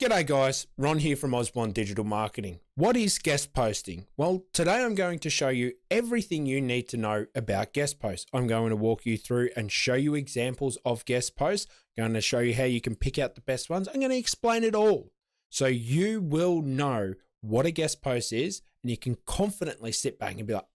G'day guys, Ron here from Osborne Digital Marketing. What is guest posting? Well, today I'm going to show you everything you need to know about guest posts. I'm going to walk you through and show you examples of guest posts. I'm going to show you how you can pick out the best ones. I'm going to explain it all so you will know what a guest post is and you can confidently sit back and be like,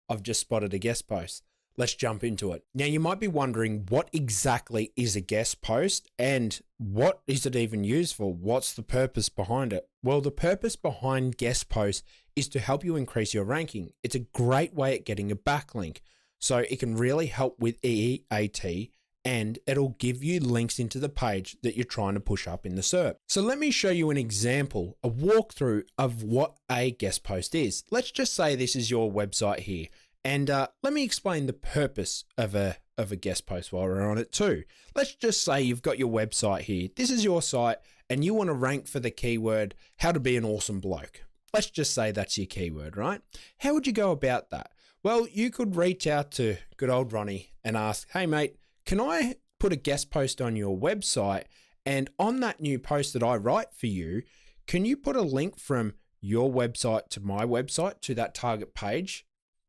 I've just spotted a guest post. Let's jump into it. Now, you might be wondering what exactly is a guest post and what is it even used for? What's the purpose behind it? Well, the purpose behind guest posts is to help you increase your ranking. It's a great way at getting a backlink. So it can really help with EAT and it'll give you links into the page that you're trying to push up in the SERP. So let me show you an example, a walkthrough of what a guest post is. Let's just say this is your website here. And let me explain the purpose of a guest post while we're on it too. Let's just say you've got your website here. This is your site and you want to rank for the keyword, how to be an awesome bloke. Let's just say that's your keyword, right? How would you go about that? Well, you could reach out to good old Ronnie and ask, hey mate, can I put a guest post on your website? And on that new post that I write for you, can you put a link from your website to my website to that target page?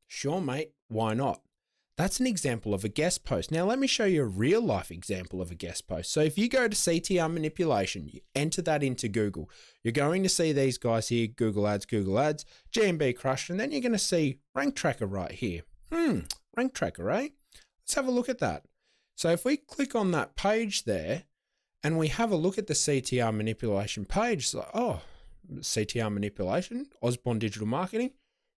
Sure, mate, why not? That's an example of a guest post. Now, let me show you a real life example of a guest post. So if you go to CTR manipulation, you enter that into Google, you're going to see these guys here, Google Ads, GMB crushed, and then you're going to see Rank Tracker right here. Rank Tracker, eh? Let's have a look at that. So if we click on that page there and we have a look at the CTR manipulation page, so, CTR manipulation, Osborne Digital Marketing.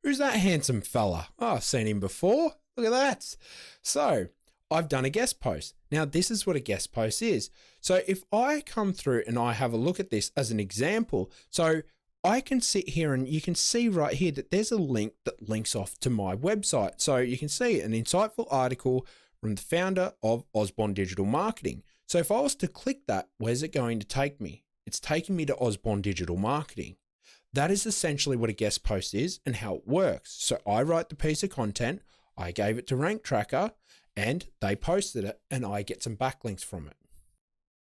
Who's that handsome fella? Oh, I've seen him before. Look at that. So I've done a guest post. Now this is what a guest post is. So if I come through and I have a look at this as an example, so I can sit here and you can see right here that there's a link that links off to my website. So you can see an insightful article from the founder of Osborne Digital Marketing. So if I was to click that, where's it going to take me? It's taking me to Osborne Digital Marketing. That is essentially what a guest post is and how it works. So I write the piece of content, I gave it to Rank Tracker and they posted it and I get some backlinks from it.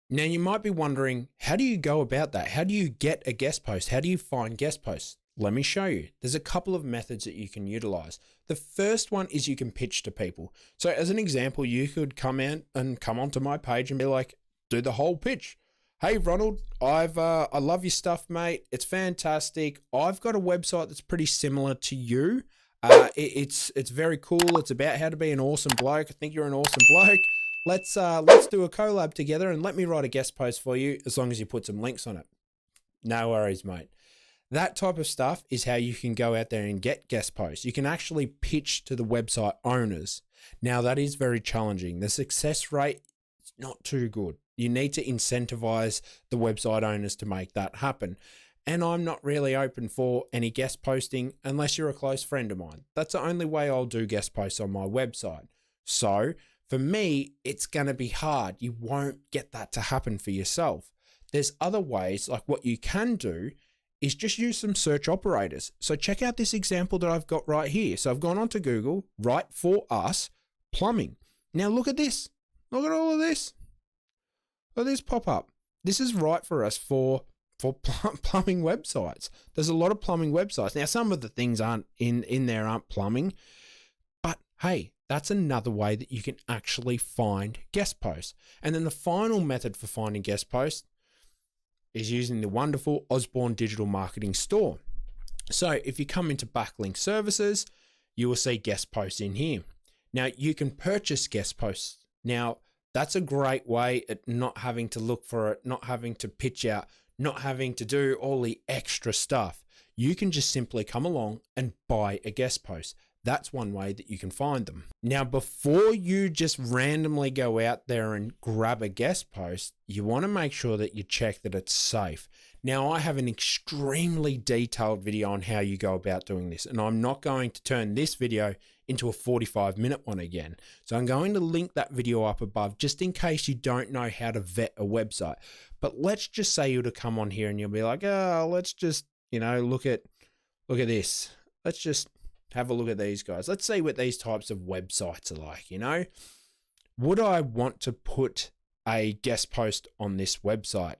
Now you might be wondering, how do you go about that? How do you get a guest post? How do you find guest posts? Let me show you. There's a couple of methods that you can utilize. The first one is you can pitch to people. So as an example, you could come in and come onto my page and be like, do the whole pitch. Hey Ronald, I love your stuff, mate. It's fantastic. I've got a website that's pretty similar to you. It's very cool. It's about how to be an awesome bloke. I think you're an awesome bloke. Let's do a collab together and let me write a guest post for you as long as you put some links on it. No worries, mate. That type of stuff is how you can go out there and get guest posts. You can actually pitch to the website owners. Now that is very challenging. The success rate is not too good. You need to incentivize the website owners to make that happen. And I'm not really open for any guest posting unless you're a close friend of mine. That's the only way I'll do guest posts on my website. So for me, it's going to be hard. You won't get that to happen for yourself. There's other ways, like what you can do is just use some search operators. So check out this example that I've got right here. So I've gone onto Google, right for us, plumbing. Now look at this. Look at all of this. Look at this pop up. This is right for us for plumbing websites. There's a lot of plumbing websites. Now, some of the things aren't in there aren't plumbing, but hey, that's another way that you can actually find guest posts. And then the final method for finding guest posts is using the wonderful Osborne Digital Marketing Store. So if you come into backlink services, you will see guest posts in here. Now you can purchase guest posts. Now that's a great way at not having to look for it, not having to pitch out, not having to do all the extra stuff. You can just simply come along and buy a guest post. That's one way that you can find them. Now, before you just randomly go out there and grab a guest post, you want to make sure that you check that it's safe. Now, I have an extremely detailed video on how you go about doing this, and I'm not going to turn this video into a 45-minute one again. So I'm going to link that video up above just in case you don't know how to vet a website. But let's just say you to come on here and you'll be like, let's just, look at this. Let's just have a look at these guys. Let's see what these types of websites are like, Would I want to put a guest post on this website?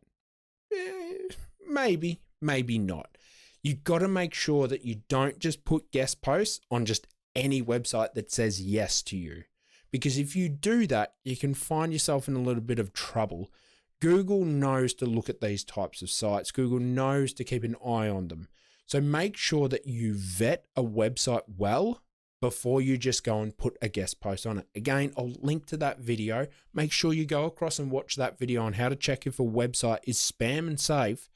Maybe, maybe not. You've got to make sure that you don't just put guest posts on just any website that says yes to you. Because if you do that, you can find yourself in a little bit of trouble. Google knows to look at these types of sites. Google knows to keep an eye on them. So make sure that you vet a website well before you just go and put a guest post on it. Again, I'll link to that video. Make sure you go across and watch that video on how to check if a website is spam and safe,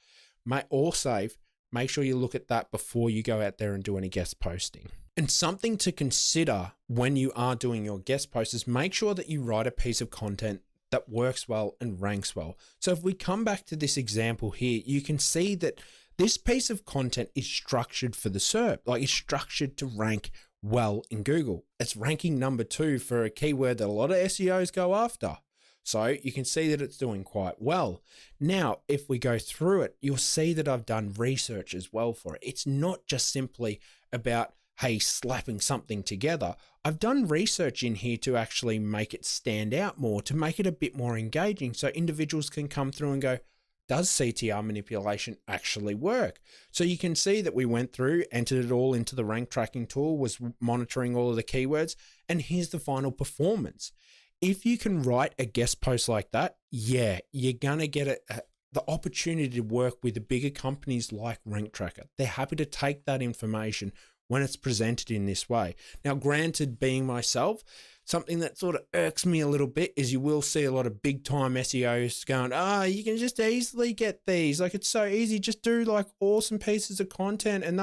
or safe. Make sure you look at that before you go out there and do any guest posting. And something to consider when you are doing your guest posts is make sure that you write a piece of content that works well and ranks well. So if we come back to this example here, you can see that this piece of content is structured for the SERP, like it's structured to rank well in Google. It's ranking number 2 for a keyword that a lot of SEOs go after. So you can see that it's doing quite well. Now, if we go through it, you'll see that I've done research as well for it. It's not just simply about, hey, slapping something together. I've done research in here to actually make it stand out more, to make it a bit more engaging so individuals can come through and go, does CTR manipulation actually work? So you can see that we went through, entered it all into the rank tracking tool, was monitoring all of the keywords, and here's the final performance. If you can write a guest post like that, yeah, you're going to get the opportunity to work with the bigger companies like Rank Tracker. They're happy to take that information when it's presented in this way. Now, granted, being myself, something that sort of irks me a little bit is you will see a lot of big time SEOs going, you can just easily get these. Like, it's so easy. Just do like awesome pieces of content and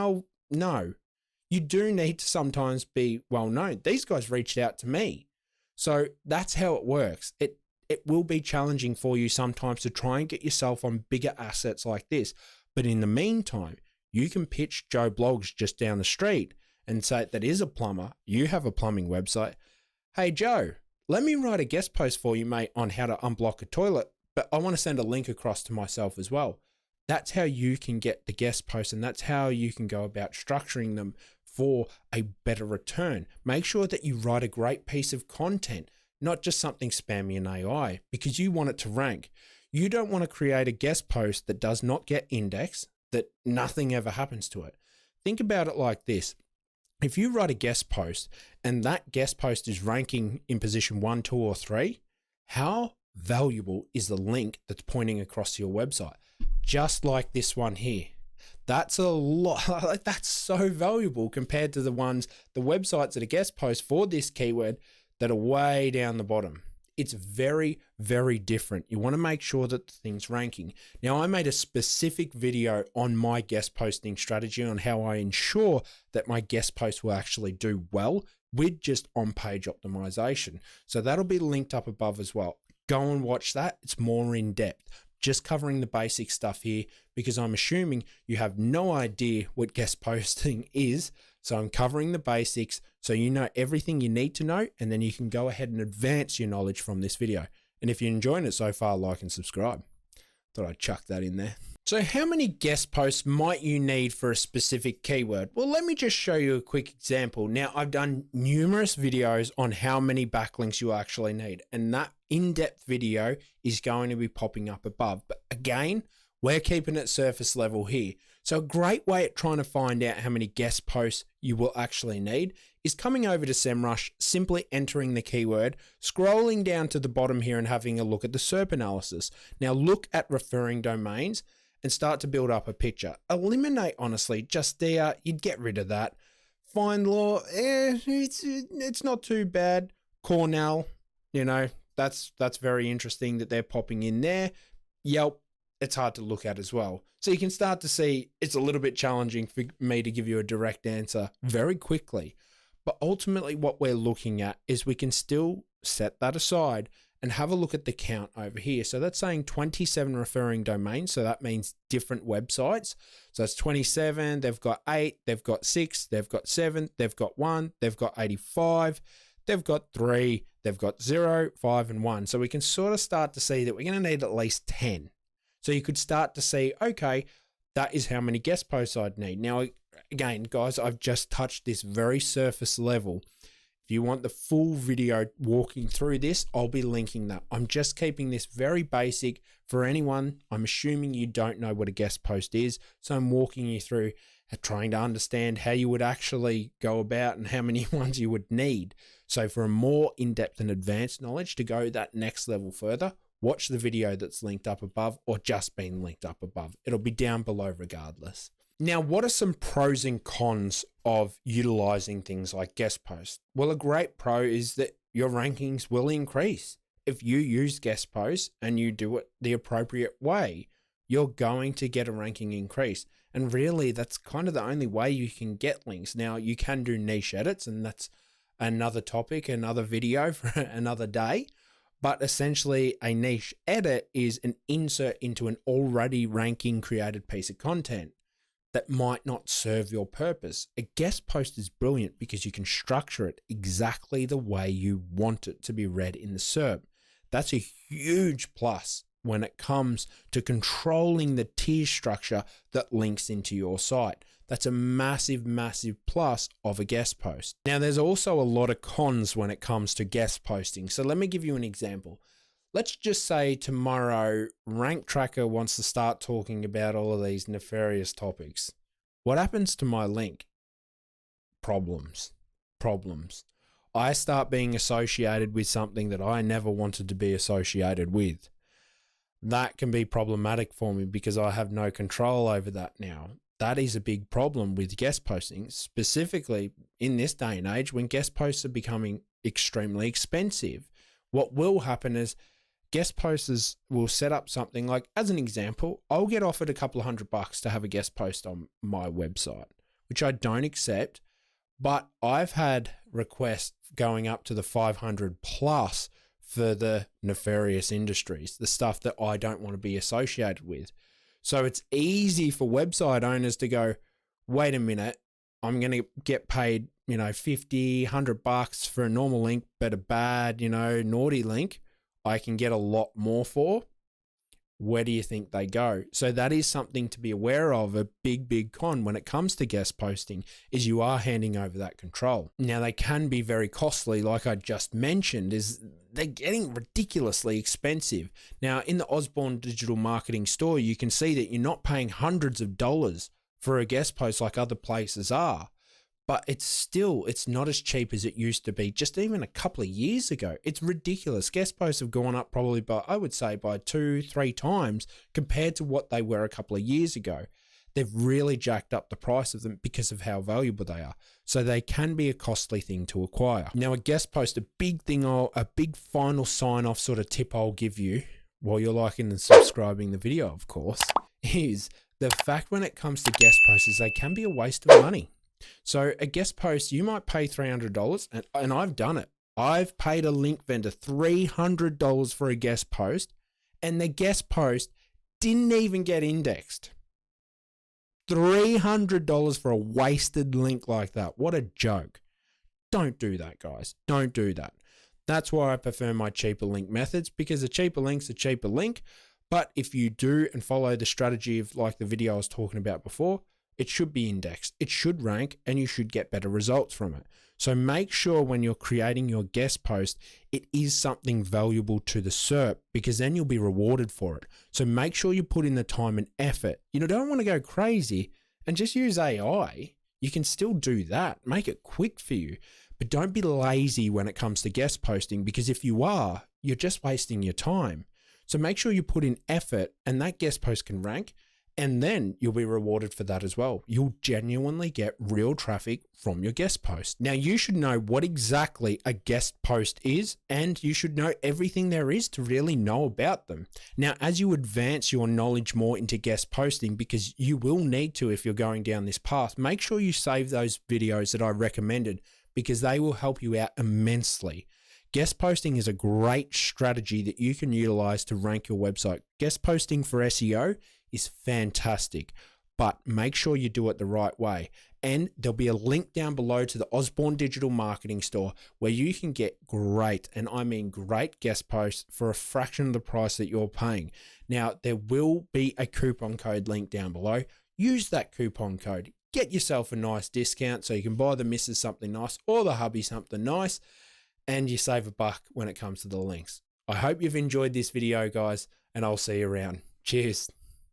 no, you do need to sometimes be well known. These guys reached out to me. So that's how it works. It will be challenging for you sometimes to try and get yourself on bigger assets like this. But in the meantime, you can pitch Joe Blogs just down the street and say that is a plumber. You have a plumbing website. Hey, Joe, let me write a guest post for you, mate, on how to unblock a toilet, but I want to send a link across to myself as well. That's how you can get the guest posts, and that's how you can go about structuring them for a better return. Make sure that you write a great piece of content, not just something spammy and AI, because you want it to rank. You don't want to create a guest post that does not get indexed, that nothing ever happens to it. Think about it like this. If you write a guest post and that guest post is ranking in position 1, 2, or 3, how valuable is the link that's pointing across to your website? Just like this one here. That's a lot. That's so valuable compared to the websites that are guest posts for this keyword that are way down the bottom. It's very, very different. You want to make sure that the thing's ranking. Now, I made a specific video on my guest posting strategy on how I ensure that my guest posts will actually do well with just on-page optimization. So that'll be linked up above as well. Go and watch that. It's more in depth. Just covering the basic stuff here because I'm assuming you have no idea what guest posting is. So I'm covering the basics so you know everything you need to know, and then you can go ahead and advance your knowledge from this video. And if you're enjoying it so far, like and subscribe. Thought I'd chuck that in there. So how many guest posts might you need for a specific keyword? Well, let me just show you a quick example. Now, I've done numerous videos on how many backlinks you actually need, and that in-depth video is going to be popping up above. But again, we're keeping it surface level here. So a great way at trying to find out how many guest posts you will actually need is coming over to SEMrush, simply entering the keyword, scrolling down to the bottom here and having a look at the SERP analysis. Now look at referring domains and start to build up a picture. Eliminate, honestly, just there, you'd get rid of that. Find law, it's not too bad. Cornell, that's very interesting that they're popping in there. Yelp, it's hard to look at as well. So you can start to see it's a little bit challenging for me to give you a direct answer very quickly. But ultimately what we're looking at is we can still set that aside and have a look at the count over here. So that's saying 27 referring domains. So that means different websites. So it's 27, they've got 8, they've got 6, they've got 7, they've got 1, they've got 85, they've got 3, they've got 0, 5, and 1. So we can sort of start to see that we're going to need at least 10. So you could start to see, okay, that is how many guest posts I'd need. Now, again, guys, I've just touched this very surface level. If you want the full video walking through this, I'll be linking that. I'm just keeping this very basic for anyone. I'm assuming you don't know what a guest post is, so I'm walking you through trying to understand how you would actually go about and how many ones you would need. So for a more in-depth and advanced knowledge to go that next level further, watch the video that's linked up above or just been linked up above. It'll be down below regardless. Now, what are some pros and cons of utilizing things like guest posts? Well, a great pro is that your rankings will increase. If you use guest posts and you do it the appropriate way, you're going to get a ranking increase. And really, that's kind of the only way you can get links. Now, you can do niche edits, and that's another topic, another video for another day. But essentially, a niche edit is an insert into an already ranking created piece of content that might not serve your purpose. A guest post is brilliant because you can structure it exactly the way you want it to be read in the SERP. That's a huge plus when it comes to controlling the tier structure that links into your site. That's a massive, massive plus of a guest post. Now, there's also a lot of cons when it comes to guest posting. So let me give you an example. Let's just say tomorrow, Rank Tracker wants to start talking about all of these nefarious topics. What happens to my link? Problems. I start being associated with something that I never wanted to be associated with. That can be problematic for me because I have no control over that now. That is a big problem with guest posting, specifically in this day and age when guest posts are becoming extremely expensive. What will happen is guest posters will set up something like, as an example, I'll get offered a couple of $100 to have a guest post on my website, which I don't accept, but I've had requests going up to the 500 plus for the nefarious industries, the stuff that I don't want to be associated with. So it's easy for website owners to go, wait a minute, I'm going to get paid, $50, $100 for a normal link, but a bad, naughty link, I can get a lot more for. Where do you think they go? So that is something to be aware of. A big con when it comes to guest posting is you are handing over that control. Now, they can be very costly, like I just mentioned, is they're getting ridiculously expensive. Now, in the Osborne digital marketing store, you can see that you're not paying hundreds of dollars for a guest post like other places are. But it's not as cheap as it used to be just even a couple of years ago. It's ridiculous. Guest posts have gone up probably by 2-3 times compared to what they were a couple of years ago. They've really jacked up the price of them because of how valuable they are. So they can be a costly thing to acquire. Now, a guest post, a big final sign off sort of tip I'll give you while you're liking and subscribing the video, of course, is the fact when it comes to guest posts is they can be a waste of money. So a guest post, you might pay $300, and I've done it. I've paid a link vendor $300 for a guest post, and the guest post didn't even get indexed. $300 for a wasted link like that. What a joke. Don't do that, guys. Don't do that. That's why I prefer my cheaper link methods, because a cheaper link's a cheaper link. But if you do and follow the strategy of like the video I was talking about before, it should be indexed, it should rank, and you should get better results from it. So make sure when you're creating your guest post, it is something valuable to the SERP, because then you'll be rewarded for it. So make sure you put in the time and effort. Don't want to go crazy and just use AI. You can still do that. Make it quick for you. But don't be lazy when it comes to guest posting, because if you are, you're just wasting your time. So make sure you put in effort, and that guest post can rank. And then you'll be rewarded for that as well. You'll genuinely get real traffic from your guest post. Now, you should know what exactly a guest post is, and you should know everything there is to really know about them. Now, as you advance your knowledge more into guest posting, because you will need to if you're going down this path, make sure you save those videos that I recommended, because they will help you out immensely. Guest posting is a great strategy that you can utilize to rank your website. Guest posting for SEO is fantastic, but make sure you do it the right way. And there'll be a link down below to the Osborne digital marketing store where you can get great, and I mean great, guest posts for a fraction of the price that you're paying. Now, there will be a coupon code link down below. Use that coupon code. get yourself a nice discount so you can buy the missus something nice or the hubby something nice, and you save $1 when it comes to the links. I hope you've enjoyed this video, guys, and I'll see you around. Cheers.